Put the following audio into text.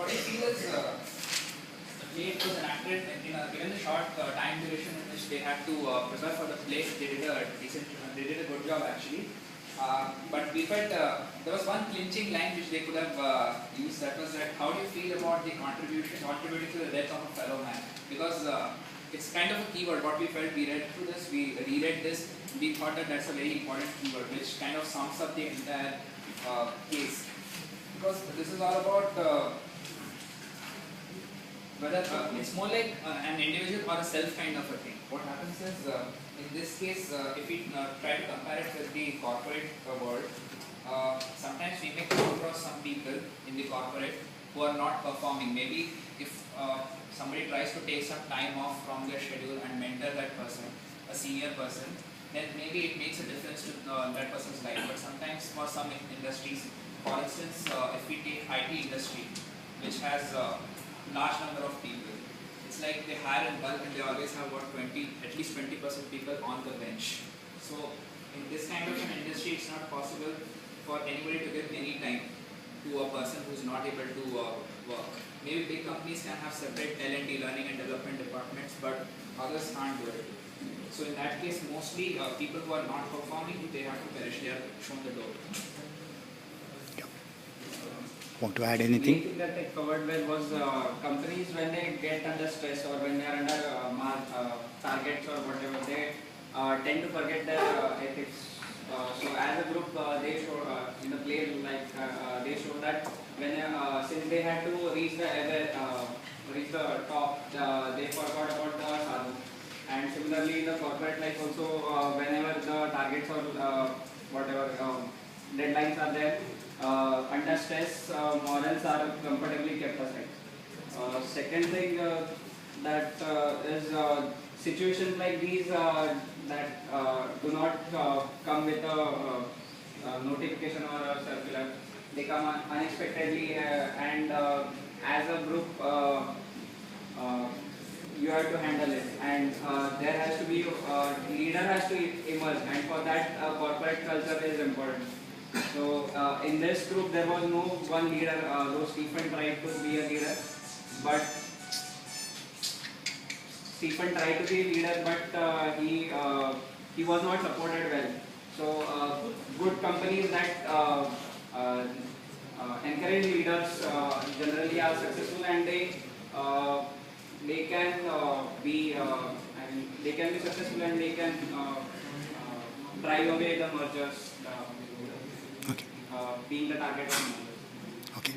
what I feel is the play was enacted given the short time duration in which they had to prepare for the play. They did a good job actually. But we felt there was one clinching line which they could have used. That was that, how do you feel about the contributing to the death of a fellow man? Because it's kind of a keyword. What we felt, we read through this, we reread this, we thought that that's a very important keyword which kind of sums up the entire case. Because this is all about whether it's more like an individual or a self kind of a thing. What happens is, in this case, if we try to compare it with the corporate world, sometimes we may come across some people in the corporate who are not performing. Maybe if somebody tries to take some time off from their schedule and mentor that person, a senior person, then maybe it makes a difference to that person's life. But sometimes for some industries, for instance, if we take IT industry, which has a large number of people, it's like they hire in bulk and they always have at least 20% people on the bench. So in this kind of an industry, it's not possible for anybody to give any time to a person who's not able to work. Maybe big companies can have separate L&D, learning and development departments, but others can't do it. So in that case, mostly people who are not performing, they have to perish. They are shown the door. Want to add anything? The thing that I covered well was companies, when they get under stress or when they are under targets or whatever, they tend to forget their ethics. So as a group, they show in the play, like they show that when since they had to reach the top, they forgot about the sadhu. And similarly, in the corporate life also, whenever the targets or whatever deadlines are there, under stress, morals are comfortably kept aside. Second thing that is situations like these that do not come with a notification or a circular. They come unexpectedly, and as a group, you have to handle it, and there has to be leader has to emerge, and for that corporate culture is important. So in this group there was no one leader, though Stephen tried to be a leader, but Stephen tried to be a leader, but he was not supported well. So good companies that encourage leaders generally are successful, and they can be they can be successful, and they can drive away the mergers, Okay. being the target of mergers. Okay.